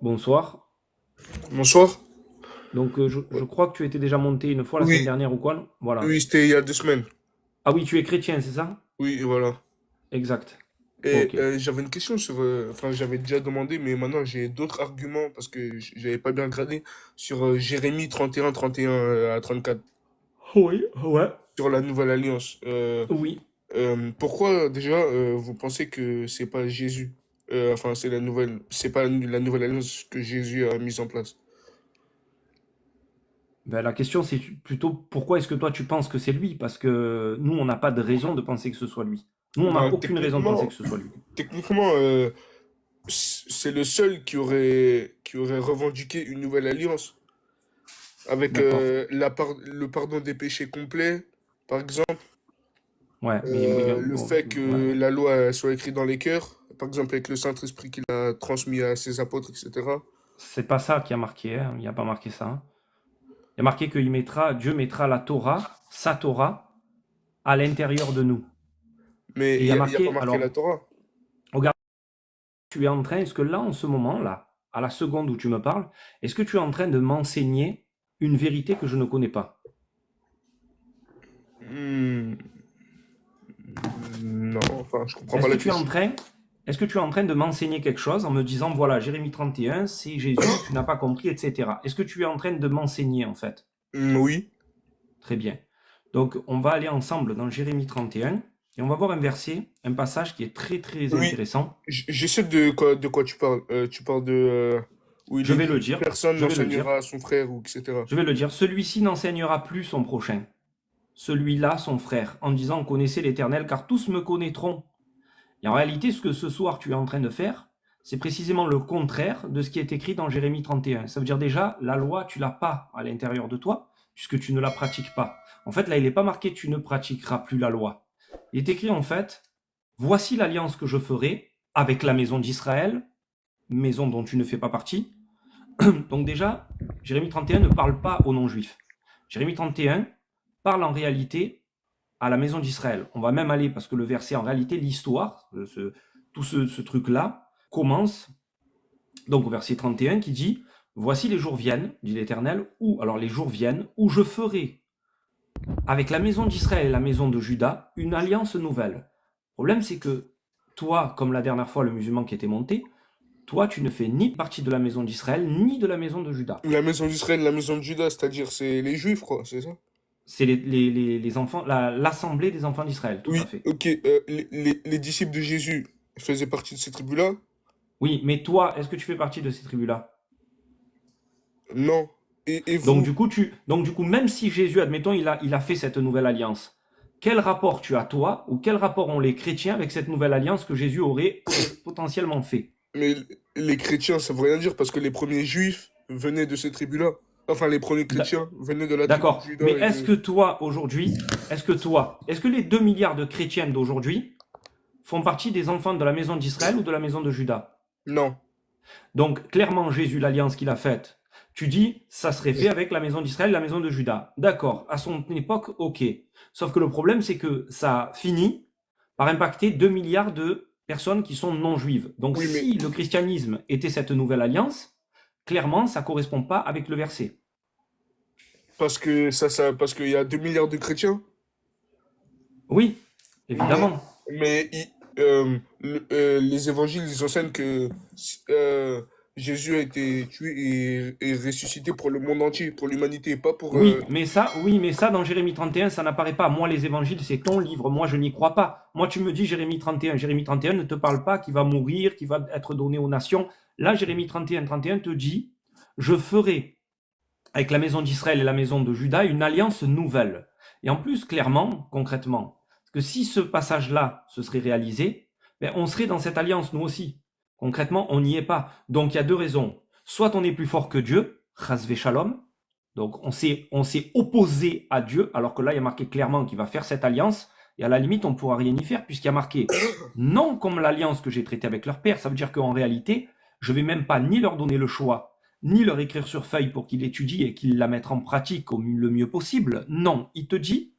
Bonsoir. Bonsoir. Donc, je crois que tu étais déjà monté une fois la semaine Oui, dernière ou quoi? Voilà. oui, c'était il y a 2 semaines. Ah oui, tu es chrétien, c'est ça? Oui, voilà. Exact. Et Ok. j'avais une question sur, enfin, j'avais déjà demandé, mais maintenant j'ai d'autres arguments parce que j'avais pas bien regardé sur Jérémie 31, 31 à 34, Oui, ouais. sur la nouvelle alliance. Oui. Pourquoi déjà vous pensez que c'est pas Jésus? Enfin, c'est pas la nouvelle alliance que Jésus a mise en place. Ben, la question, c'est plutôt pourquoi est-ce que toi tu penses que c'est lui? Parce que nous, on n'a pas de raison de penser que ce soit lui. Nous, on n'a Ben, aucune raison de penser que ce soit lui. techniquement, c'est le seul qui aurait revendiqué une nouvelle alliance. Avec D'accord. le pardon des péchés complet, par exemple, Ouais, mais le bon, fait ouais. que la loi soit écrite dans les cœurs, par exemple avec le Saint-Esprit qu'il a transmis à ses apôtres, etc. C'est pas ça qui a marqué, hein. Il n'y a pas marqué ça, hein. Il y a marqué que Dieu mettra la Torah, sa Torah, à l'intérieur de nous. Mais Et il y a il y a pas marqué, marqué la alors, Torah. regarde. Tu es en train, est-ce que là, en ce moment, là, à la seconde où tu me parles, est-ce que tu es en train de m'enseigner une vérité que je ne connais pas? Hmm, non, enfin, je comprends pas Est-ce que la tu es en question. train, est-ce que tu es en train de m'enseigner quelque chose en me disant, voilà, Jérémie 31, c'est Jésus, tu n'as pas compris, etc. Est-ce que tu es en train de m'enseigner, en fait? Oui. Très bien. Donc, on va aller ensemble dans Jérémie 31 et on va voir un verset, un passage qui est très, très Oui, intéressant. je sais de quoi tu parles. Tu parles de où il Je est vais le dit dire, personne je vais le dire, n'enseignera à son frère ou etc. je vais le dire. Celui-ci n'enseignera plus son prochain, celui-là son frère, en disant connaissez l'Éternel, car tous me connaîtront. Et en réalité, ce que ce soir tu es en train de faire, c'est précisément le contraire de ce qui est écrit dans Jérémie 31. Ça veut dire déjà, la loi, tu l'as pas à l'intérieur de toi, puisque tu ne la pratiques pas. En fait, là, il n'est pas marqué tu ne pratiqueras plus la loi. Il est écrit en fait, voici l'alliance que je ferai avec la maison d'Israël, maison dont tu ne fais pas partie. Donc déjà, Jérémie 31 ne parle pas aux non-juifs. Jérémie 31 parle en réalité à la maison d'Israël. On va même aller, parce que le verset, en réalité, l'histoire, tout ce truc-là, commence donc au verset 31 qui dit, voici les jours viennent, dit l'Éternel, alors les jours viennent, où je ferai avec la maison d'Israël et la maison de Juda une alliance nouvelle. Le problème, c'est que toi, comme la dernière fois, le musulman qui était monté, toi, tu ne fais ni partie de la maison d'Israël, ni de la maison de Juda. La maison d'Israël, la maison de Judas, c'est-à-dire c'est les Juifs, quoi, c'est ça? C'est les enfants, l'assemblée des enfants d'Israël, tout à Oui, fait. ok. Les disciples de Jésus faisaient partie de ces tribus-là? Oui, mais toi, est-ce que tu fais partie de ces tribus-là? Non. Et Donc vous? du coup, même si Jésus, admettons, il a fait cette nouvelle alliance, quel rapport tu as toi, ou quel rapport ont les chrétiens avec cette nouvelle alliance que Jésus aurait potentiellement fait? Mais les chrétiens, ça veut rien dire parce que les premiers juifs venaient de ces tribus-là. Enfin, les premiers chrétiens venaient de la tribu de D'accord. Juda Mais et est-ce de... que toi, aujourd'hui, est-ce que les 2 milliards de chrétiens d'aujourd'hui font partie des enfants de la maison d'Israël ou de la maison de Juda? Non. Donc, clairement, Jésus, l'alliance qu'il a faite, tu dis, ça serait fait avec la maison d'Israël, la maison de Juda. D'accord, à son époque, ok. Sauf que le problème, c'est que ça finit par impacter 2 milliards de personnes qui sont non juives. Donc, Oui, mais si le christianisme était cette nouvelle alliance, clairement, ça ne correspond pas avec le verset. parce qu'il y a 2 milliards de chrétiens. Oui, Mais, évidemment. les évangiles, ils enseignent que euh, Jésus a été tué et ressuscité pour le monde entier, pour l'humanité, pas pour... Oui, mais ça, dans Jérémie 31, ça n'apparaît pas. Moi, les évangiles, c'est ton livre. Moi, je n'y crois pas. Moi, tu me dis Jérémie 31. Jérémie 31 ne te parle pas qu'il va mourir, qu'il va être donné aux nations. Là, Jérémie 31, 31 te dit, je ferai avec la maison d'Israël et la maison de Juda une alliance nouvelle. Et en plus, clairement, concrètement, que si ce passage-là se serait réalisé, ben, on serait dans cette alliance, nous aussi. Concrètement, on n'y est pas. Donc, il y a deux raisons. Soit on est plus fort que Dieu, chasvé shalom, donc on s'est opposé à Dieu, alors que là, il y a marqué clairement qu'il va faire cette alliance, et à la limite, on ne pourra rien y faire, puisqu'il y a marqué non comme l'alliance que j'ai traitée avec leur père. Ça veut dire qu'en réalité, je ne vais même pas ni leur donner le choix, ni leur écrire sur feuille pour qu'ils l'étudient et qu'ils la mettent en pratique le mieux possible. Non, il te dit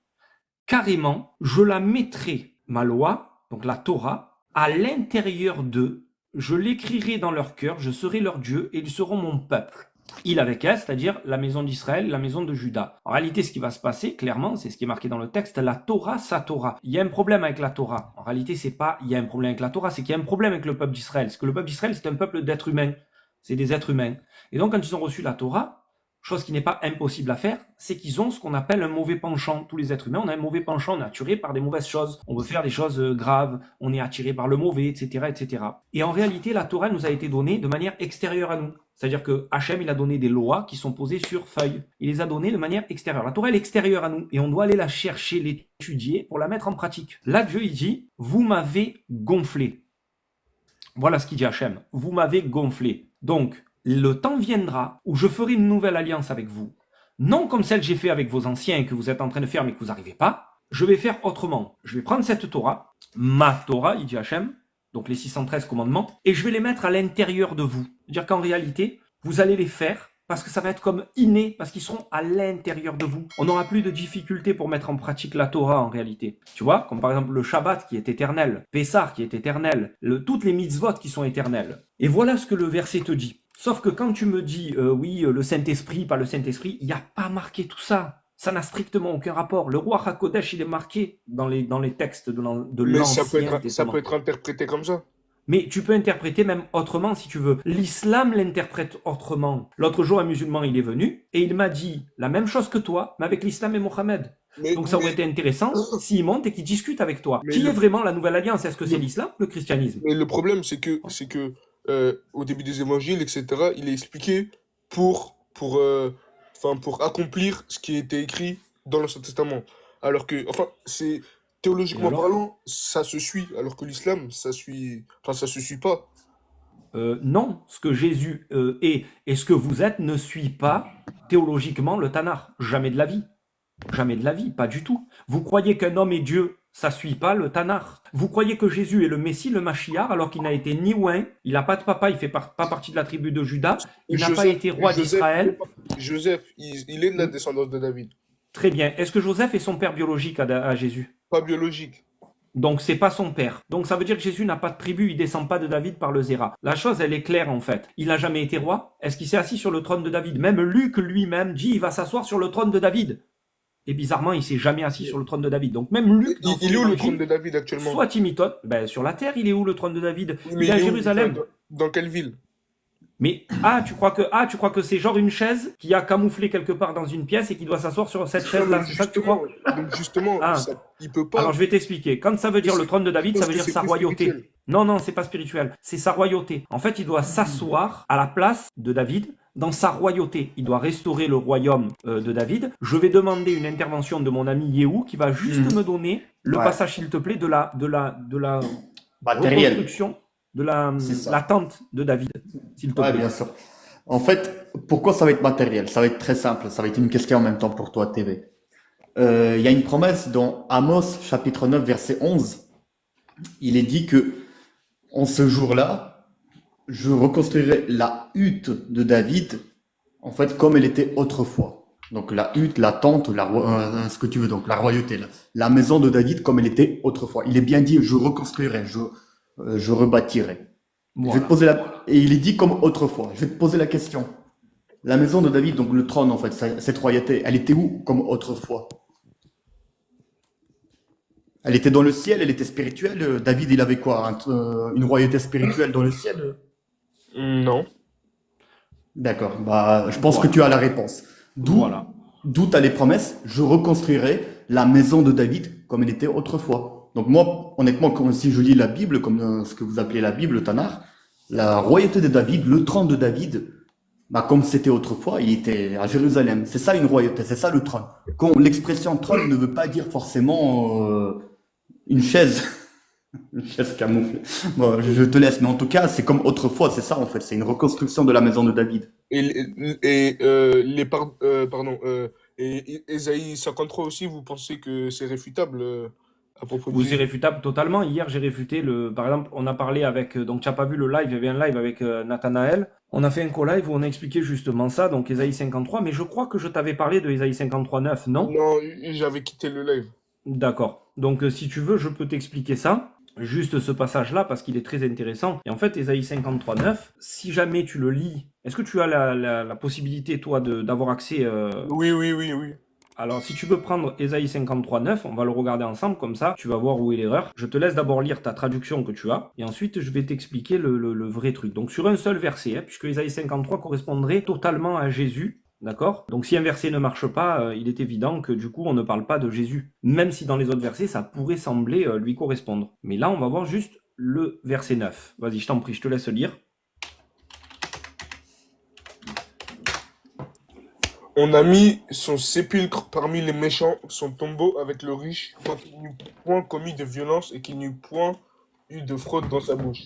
carrément, je la mettrai, ma loi, donc la Torah, à l'intérieur d'eux, je l'écrirai dans leur cœur, je serai leur Dieu et ils seront mon peuple. Il avec elle, c'est-à-dire la maison d'Israël, la maison de Juda. En réalité, ce qui va se passer, clairement, c'est ce qui est marqué dans le texte, la Torah, sa Torah. Il y a un problème avec la Torah. En réalité, c'est pas il y a un problème avec la Torah, c'est qu'il y a un problème avec le peuple d'Israël. Parce que le peuple d'Israël, c'est un peuple d'êtres humains. C'est des êtres humains. Et donc, quand ils ont reçu la Torah, chose qui n'est pas impossible à faire, c'est qu'ils ont ce qu'on appelle un mauvais penchant. Tous les êtres humains, on a un mauvais penchant, on est attiré par des mauvaises choses, on veut faire des choses graves, on est attiré par le mauvais, etc., etc. Et en réalité, la Torah nous a été donnée de manière extérieure à nous. C'est-à-dire que Hachem, il a donné des lois qui sont posées sur feuilles. Il les a données de manière extérieure. La Torah, elle est extérieure à nous. Et on doit aller la chercher, l'étudier pour la mettre en pratique. Là, Dieu, il dit, vous m'avez gonflé. Voilà ce qu'il dit Hachem. Vous m'avez gonflé. Donc, le temps viendra où je ferai une nouvelle alliance avec vous. Non comme celle que j'ai fait avec vos anciens et que vous êtes en train de faire mais que vous n'arrivez pas. Je vais faire autrement. Je vais prendre cette Torah, ma Torah, il dit Hachem, donc les 613 commandements, et je vais les mettre à l'intérieur de vous. C'est-à-dire qu'en réalité, vous allez les faire parce que ça va être comme inné, parce qu'ils seront à l'intérieur de vous. On n'aura plus de difficultés pour mettre en pratique la Torah en réalité. Tu vois, comme par exemple le Shabbat qui est éternel, Pessah qui est éternel, toutes les mitzvot qui sont éternelles. Et voilà ce que le verset te dit. Sauf que quand tu me dis, oui, le Saint-Esprit, pas le Saint-Esprit, il n'y a pas marqué tout ça. Ça n'a strictement aucun rapport. Le roi HaKodesh, il est marqué dans les textes de Mais ça l'Ancien Testament. peut être interprété comme ça. Mais tu peux interpréter même autrement si tu veux. L'islam l'interprète autrement. L'autre jour, un musulman, il est venu et il m'a dit la même chose que toi, mais avec l'islam et Mohammed. Donc ça aurait été intéressant s'il monte et qu'il discute avec toi. Qui est vraiment la nouvelle alliance? Est-ce que c'est l'islam ou le christianisme? Mais le problème, c'est que au début des évangiles, etc., il est expliqué pour accomplir ce qui a été écrit dans l'Ancien Testament. Alors que, enfin, c'est Et théologiquement alors? parlant, ça se suit, alors que l'islam, ça se suit pas. Non, ce que Jésus est et ce que vous êtes ne suit pas théologiquement le Tanakh. Jamais de la vie. Jamais de la vie, pas du tout. Vous croyez qu'un homme est Dieu, ça suit pas le Tanakh. Vous croyez que Jésus est le Messie, le Mashiach, alors qu'il n'a été ni oint, il n'a pas de papa, il fait pas partie de la tribu de Juda, il n'a pas Joseph, été roi Joseph, d'Israël. Joseph, il est de la descendance de David, Très bien. Est-ce que Joseph est son père biologique à Jésus? pas biologique. Donc c'est pas son père. Donc ça veut dire que Jésus n'a pas de tribu, il descend pas de David par le Zéra. La chose, elle est claire en fait. Il n'a jamais été roi. Est-ce qu'il s'est assis sur le trône de David? Même Luc lui-même dit il va s'asseoir sur le trône de David. Et bizarrement, il s'est jamais assis sur le trône de David. Donc même Luc, dans son Il est où le trône évangile, de David actuellement? soit imitote, ben sur la terre, il est où le trône de David? Oui, mais Il est à il est où? Enfin, Jérusalem. dans quelle ville? Mais tu crois que c'est genre une chaise qui a camouflé quelque part dans une pièce et qui doit s'asseoir sur cette Non, chaise-là? C'est ça que tu crois? Donc justement, Ah. il peut Alors pas, je vais t'expliquer. Quand ça veut dire le trône de David, ça parce veut que dire c'est sa plus royauté. spirituel. Non, non, c'est pas spirituel. C'est sa royauté. En fait, il doit s'asseoir à la place de David dans sa royauté. Il doit restaurer le royaume de David. Je vais demander une intervention de mon ami Yehou qui va juste me donner le Ouais. passage, s'il te plaît, de la Matériel. reconstruction de C'est ça. la tente de David, s'il te Ouais, plaît. bien sûr. En fait, pourquoi ça va être matériel? Ça va être très simple. Ça va être une question en même temps pour toi, TV. Il y a une promesse dans Amos, chapitre 9, verset 11. Il est dit que, en ce jour-là, je reconstruirai la hutte de David, en fait, comme elle était autrefois. Donc, la hutte, la tente, ce que tu veux, donc la royauté, la maison de David comme elle était autrefois. Il est bien dit, je reconstruirai, je rebâtirai. Je vais te Voilà. poser et il est dit comme autrefois. Je vais te poser la question. La maison de David, donc le trône, en fait, cette royauté, elle était où comme autrefois? Elle était dans le ciel, elle était spirituelle. David, il avait quoi? Une royauté spirituelle dans le ciel? Non. D'accord. Bah, je pense que Voilà. tu as la réponse. Voilà. D'où tu as les promesses. Je reconstruirai la maison de David comme elle était autrefois. Donc moi, honnêtement, si je lis la Bible, comme ce que vous appelez la Bible, le Tanakh, la royauté de David, le trône de David, bah, comme c'était autrefois, il était à Jérusalem. C'est ça une royauté, c'est ça le trône. Quand l'expression trône ne veut pas dire forcément une chaise, une chaise camouflée. Bon, je te laisse, mais en tout cas, c'est comme autrefois, c'est ça en fait. C'est une reconstruction de la maison de David. Et Ésaïe 53 aussi, vous pensez que c'est réfutable à propos de Vous, c'est Jésus? réfutable totalement. Hier, j'ai réfuté par exemple, on a parlé avec, donc tu n'as pas vu le live, il y avait un live avec Nathanaël. On a fait un co-live où on a expliqué justement ça, donc Ésaïe 53, mais je crois que je t'avais parlé de Ésaïe 53.9, non? Non, j'avais quitté le live. D'accord. Donc si tu veux, je peux t'expliquer ça. juste ce passage-là parce qu'il est très intéressant. Et en fait, Ésaïe 53.9, si jamais tu le lis, est-ce que tu as la possibilité, toi, d'avoir accès Oui, oui, oui, oui. Alors, si tu veux prendre Ésaïe 53.9, on va le regarder ensemble, comme ça, tu vas voir où est l'erreur. Je te laisse d'abord lire ta traduction que tu as, et ensuite, je vais t'expliquer le vrai truc. Donc, sur un seul verset, hein, puisque Ésaïe 53 correspondrait totalement à Jésus, d'accord? Donc, si un verset ne marche pas, il est évident que du coup, on ne parle pas de Jésus. Même si dans les autres versets, ça pourrait sembler lui correspondre. Mais là, on va voir juste le verset 9. Vas-y, je t'en prie, je te laisse lire. On a mis son sépulcre parmi les méchants, son tombeau avec le riche, quoiqu'il n'eût point commis de violence et qu'il n'eût point eu de fraude dans sa bouche.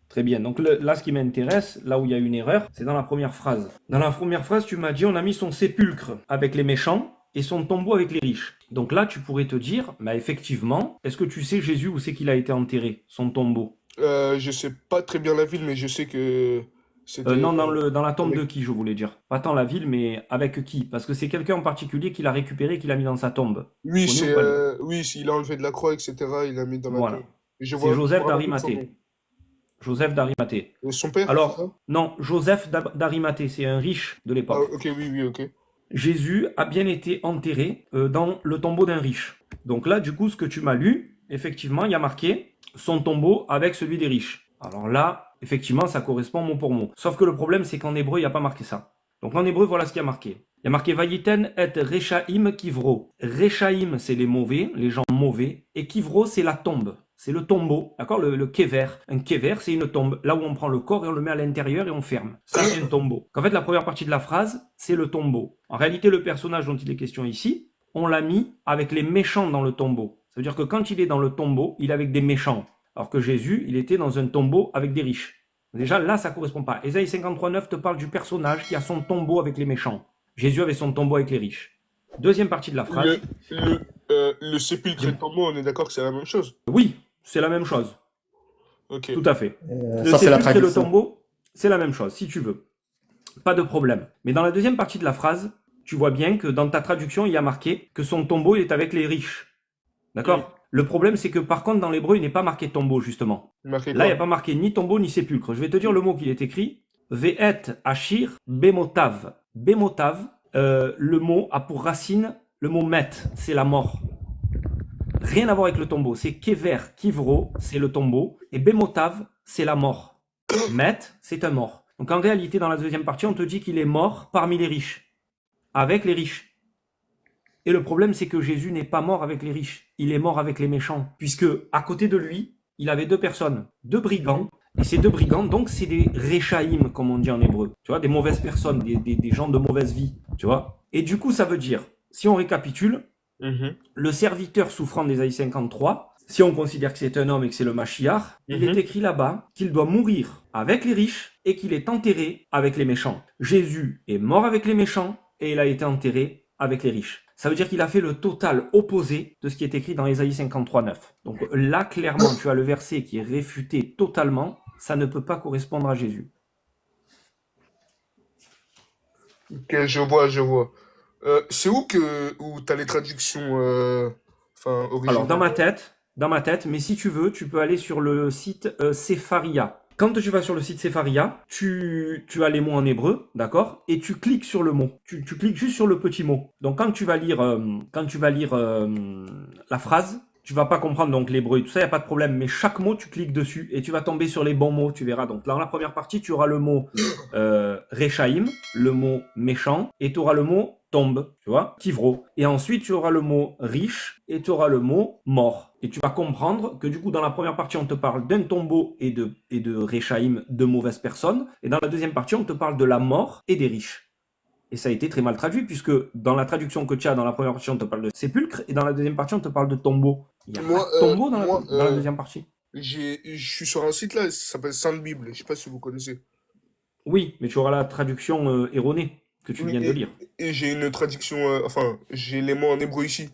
Très bien. Donc là, ce qui m'intéresse, là où il y a une erreur, c'est dans la première phrase. Dans la première phrase, tu m'as dit on a mis son sépulcre avec les méchants et son tombeau avec les riches. Donc là, tu pourrais te dire, bah effectivement, est-ce que tu sais Jésus où c'est qu'il a été enterré, son tombeau? Je sais pas très bien la ville, mais je sais que c'était Non, dans la tombe avec... de qui, je voulais dire. Pas tant la ville, mais avec qui? Parce que c'est quelqu'un en particulier qui l'a récupéré, qui l'a mis dans sa tombe. Tu Oui, connais ou pas lui? il a enlevé de la croix, etc. Il l'a mis dans la tombe. Voilà. Je C'est vois, je me Joseph rappelle plus de son nom. d'Arimathée. Joseph d'Arimathée. Son père, c'est ça? Alors, non, Joseph d'Arimathée, c'est un riche de Ah, l'époque. ok, oui, oui, ok. Jésus a bien été enterré dans le tombeau d'un riche. Donc là, du coup, ce que tu m'as lu, effectivement, il y a marqué son tombeau avec celui des riches. Alors là, effectivement, ça correspond mot pour mot. Sauf que le problème, c'est qu'en hébreu, il n'y a pas marqué ça. Donc en hébreu, voilà ce qu'il y a marqué. Il y a marqué Vayiten et Rechaim Kivro. Rechaim, c'est les mauvais, les gens mauvais. Et Kivro, c'est la tombe. C'est le tombeau, d'accord, le kever. Un kever, c'est une tombe. Là où on prend le corps et on le met à l'intérieur et on ferme. Ça, c'est un tombeau. En fait, la première partie de la phrase, c'est le tombeau. En réalité, le personnage dont il est question ici, on l'a mis avec les méchants dans le tombeau. Ça veut dire que quand il est dans le tombeau, il est avec des méchants. Alors que Jésus, il était dans un tombeau avec des riches. Déjà, là, ça ne correspond pas. Ésaïe 53.9 te parle du personnage qui a son tombeau avec les méchants. Jésus avait son tombeau avec les riches. Deuxième partie de la Le, phrase. le sépulcre et le Dis-moi. tombeau, on est d'accord que c'est la même chose? Oui, c'est la même chose. Ok. Tout à fait. Le Ça, c'est la sépulcre et le traduction. tombeau, c'est la même chose, si tu veux. Pas de problème. Mais dans la deuxième partie de la phrase, tu vois bien que dans ta traduction, il y a marqué que son tombeau, il est avec les riches. Hmm. D'accord? Le problème, c'est que par contre, dans l'hébreu, il n'est pas marqué tombeau, justement. Marqué Là, il n'y a quoi? pas marqué ni tombeau ni sépulcre. Je vais te dire le mot qu'il est écrit. Ve'et ashir bemotav. Bemotav, le mot a pour racine le mot met, c'est la mort. Rien à voir avec le tombeau. C'est kever, kivro, c'est le tombeau. Et bemotav, c'est la mort. Met, c'est un mort. Donc en réalité, dans la deuxième partie, on te dit qu'il est mort parmi les riches. Avec les riches. Et le problème, c'est que Jésus n'est pas mort avec les riches. Il est mort avec les méchants. Puisque, à côté de lui, il avait deux personnes, deux brigands. Et ces deux brigands, donc, c'est des réchaïm, comme on dit en hébreu. Tu vois, des mauvaises personnes, des gens de mauvaise vie. Tu vois. Et du coup, ça veut dire, si on récapitule, Mhm. le serviteur souffrant d'Ésaïe 53, si on considère que c'est un homme et que c'est le Mashiach, il est Mhm. écrit là-bas qu'il doit mourir avec les riches et qu'il est enterré avec les méchants. Jésus est mort avec les méchants et il a été enterré avec les riches. Ça veut dire qu'il a fait le total opposé de ce qui est écrit dans Ésaïe 53.9. Donc là, clairement, tu as le verset qui est réfuté totalement. Ça ne peut pas correspondre à Jésus. Ok, je vois, je vois. C'est où t'as les traductions enfin Alors, originales? dans ma tête, mais si tu veux, tu peux aller sur le site Sepharia. Quand tu vas sur le site Sepharia, tu as les mots en hébreu, d'accord? Et tu cliques sur le mot. Tu cliques juste sur le petit mot. Donc, quand tu vas lire la phrase, tu vas pas comprendre donc l'hébreu et tout ça, il n'y a pas de problème. Mais chaque mot, tu cliques dessus et tu vas tomber sur les bons mots, tu verras. Donc, dans la première partie, tu auras le mot Rechaim, le mot méchant, et tu auras le mot tombe, tu vois, Kivro. Et ensuite, tu auras le mot riche et tu auras le mot mort. Et tu vas comprendre que du coup, dans la première partie, on te parle d'un tombeau et de Rechaim, de mauvaises personnes. Et dans la deuxième partie, on te parle de la mort et des riches. Et ça a été très mal traduit, puisque dans la traduction que tu as, dans la première partie, on te parle de sépulcre, et dans la deuxième partie, on te parle de tombeau. Il n'y a pas Moi, de tombeau moi dans la deuxième partie. je suis sur un site là, ça s'appelle Sainte Bible. Je sais pas si vous connaissez. Oui, mais tu auras la traduction erronée que tu Oui, viens de lire. et j'ai une traduction, enfin, j'ai les mots en hébreu ici.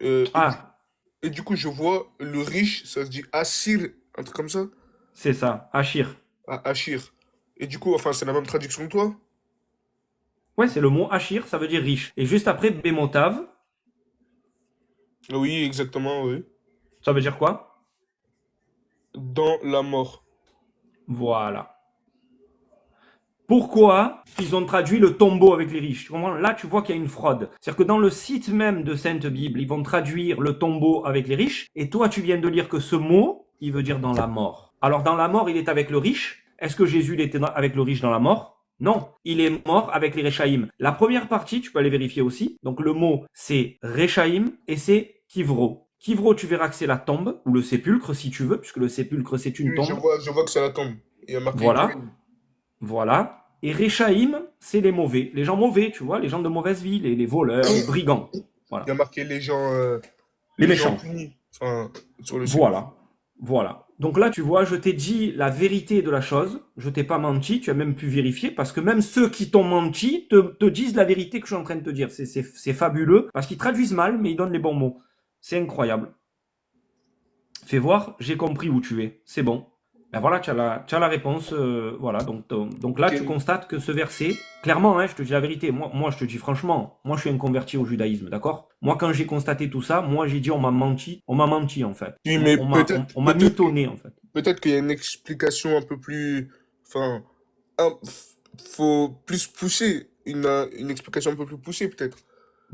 Euh, et, du, Ah, et du coup, je vois le riche, ça se dit Assir, un truc comme ça, c'est ça, Achir. Achir. Et du coup, enfin, c'est la même traduction que toi? Ouais, c'est le mot Achir, ça veut dire riche. Et juste après, Bémotav, Oui, exactement, oui. ça veut dire quoi? dans la mort. Voilà. Pourquoi ils ont traduit le tombeau avec les riches? Tu comprends? Là, tu vois qu'il y a une fraude. C'est-à-dire que dans le site même de Sainte Bible, ils vont traduire le tombeau avec les riches, et toi, tu viens de lire que ce mot, il veut dire dans la mort. Alors, dans la mort, il est avec le riche. Est-ce que Jésus il était avec le riche dans la mort? Non, il est mort avec les Réchaïm. La première partie, tu peux aller vérifier aussi. Donc, le mot, c'est Réchaïm et c'est Kivro. Kivro, tu verras que c'est la tombe, ou le sépulcre, si tu veux, puisque le sépulcre, c'est une Oui, tombe. je vois que c'est la tombe. Il y a marqué Voilà. green. Voilà. Et Réchaïm, c'est les mauvais. Les gens mauvais, tu vois, les gens de mauvaise vie, les voleurs, les brigands. Il y Voilà. a marqué Les les gens méchants. punis. Enfin, sur le sépulcre. Voilà. Voilà. Donc là, tu vois, je t'ai dit la vérité de la chose. Je t'ai pas menti. Tu as même pu vérifier parce que même ceux qui t'ont menti te disent la vérité que je suis en train de te dire. C'est fabuleux parce qu'ils traduisent mal, mais ils donnent les bons mots. C'est incroyable. Fais voir, j'ai compris où tu es. C'est bon. Ben voilà, tu as la réponse. Voilà, donc là, tu Ok. constates que ce verset, clairement, hein, je te dis la vérité, moi, je te dis franchement, moi, je suis un converti au judaïsme, d'accord? Moi, quand j'ai constaté tout ça, moi, j'ai dit, on m'a menti, en fait. Oui, mais On m'a mitonné, en fait. peut-être qu'il y a une explication un peu plus, enfin, un- faut plus pousser, une explication un peu plus poussée, peut-être.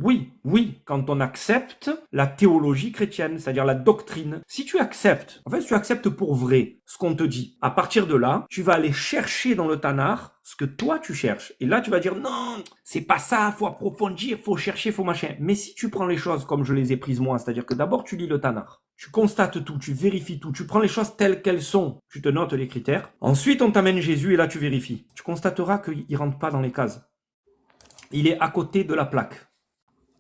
Oui, oui, quand on accepte la théologie chrétienne, c'est-à-dire la doctrine. Si tu acceptes, en fait, si tu acceptes pour vrai ce qu'on te dit, à partir de là, tu vas aller chercher dans le Tanakh ce que toi tu cherches. Et là, tu vas dire non, c'est pas ça, faut approfondir, faut chercher, faut machin. Mais si tu prends les choses comme je les ai prises moi, c'est-à-dire que d'abord tu lis le Tanakh, tu constates tout, tu vérifies tout, tu prends les choses telles qu'elles sont, tu te notes les critères. Ensuite, on t'amène Jésus et là tu vérifies. Tu constateras qu'il rentre pas dans les cases. Il est à côté de la plaque.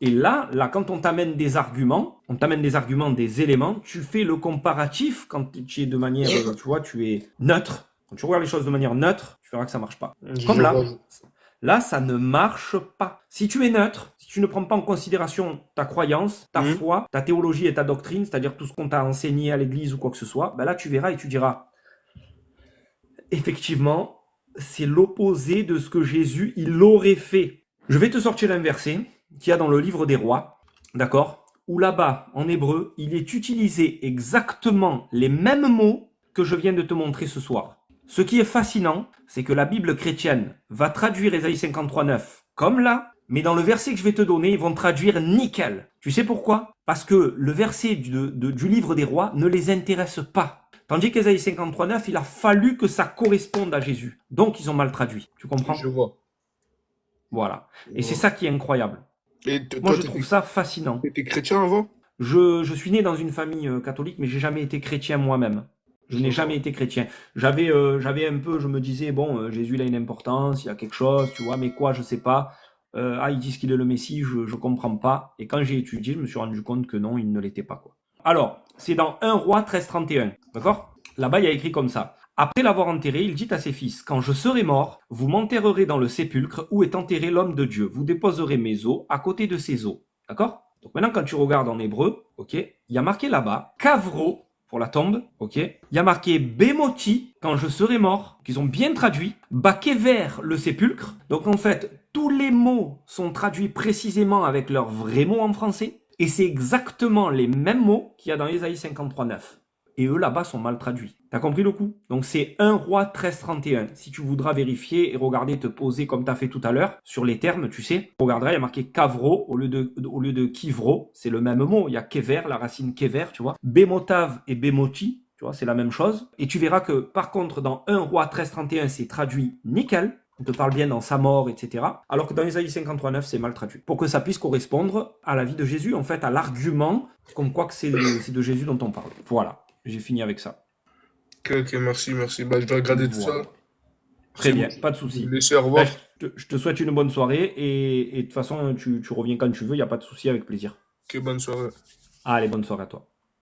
Et là, quand on t'amène des arguments, des éléments, tu fais le comparatif quand tu es de manière, tu vois, tu es neutre. Quand tu regardes les choses de manière neutre, tu verras que ça marche pas. Comme Je vois. là, ça ne marche pas. Si tu es neutre, si tu ne prends pas en considération ta croyance, ta Mhm. foi, ta théologie et ta doctrine, c'est-à-dire tout ce qu'on t'a enseigné à l'église ou quoi que ce soit, ben là, tu verras et tu diras, effectivement, c'est l'opposé de ce que Jésus, il aurait fait. Je vais te sortir un verset qu'il y a dans le livre des rois, d'accord? Où là-bas, en hébreu, il est utilisé exactement les mêmes mots que je viens de te montrer ce soir. Ce qui est fascinant, c'est que la Bible chrétienne va traduire Ésaïe 53.9 comme là, mais dans le verset que je vais te donner, ils vont traduire nickel. Tu sais pourquoi? Parce que le verset du livre des rois ne les intéresse pas. Tandis qu'Ésaïe 53.9, il a fallu que ça corresponde à Jésus. Donc, ils ont mal traduit. Tu Je comprends? vois. Voilà. Et c'est Ouais. ça qui est incroyable. Et Moi, toi, je trouve ça fascinant. t'étais chrétien avant? Je suis né dans une famille catholique, mais j'ai jamais été chrétien moi-même. Je Je n'ai jamais vois. été chrétien. J'avais un peu, je me disais, bon, Jésus, il a une importance, il y a quelque chose, tu vois, mais quoi, je sais pas. Ils disent qu'il est le Messie, je comprends pas. Et quand j'ai étudié, je me suis rendu compte que non, il ne l'était pas, quoi. Alors, c'est dans 1 Roi 13:31, d'accord? Là-bas, il y a écrit comme ça. Après l'avoir enterré, il dit à ses fils, quand je serai mort, vous m'enterrerez dans le sépulcre où est enterré l'homme de Dieu. Vous déposerez mes os à côté de ses os. D'accord? Donc maintenant, quand tu regardes en hébreu, ok, il y a marqué là-bas, Kavro, pour la tombe, ok. Il y a marqué Bemoti, quand je serai mort, qu'ils ont bien traduit. Bakever, le sépulcre. Donc en fait, tous les mots sont traduits précisément avec leurs vrais mots en français. Et c'est exactement les mêmes mots qu'il y a dans Ésaïe 53.9. Et eux là-bas sont mal traduits. T'as compris le coup? Donc c'est 1 Roi 13:31. Si tu voudras vérifier et regarder, te poser comme tu as fait tout à l'heure, sur les termes, tu sais, tu regarderas, il y a marqué Kavro au lieu de Kivro. C'est le même mot. Il y a Kever, la racine Kever, tu vois. Bemotav et Bemoti, tu vois, c'est la même chose. Et tu verras que par contre, dans 1 Roi 13:31, c'est traduit nickel. On te parle bien dans sa mort, etc. Alors que dans Ésaïe 53.9, c'est mal traduit. Pour que ça puisse correspondre à la vie de Jésus, en fait, à l'argument, comme quoi que c'est de Jésus dont on parle. Voilà. J'ai fini avec ça. Ok, merci, merci. Bah, je vais regarder tout ça. Voilà. Très C'est bon, bien, pas de je vais vous souci. laisser, au Ben, revoir. je te souhaite une bonne soirée et de toute façon, tu reviens quand tu veux, il n'y a pas de souci, avec plaisir. Ok, bonne soirée. Allez, bonne soirée à toi.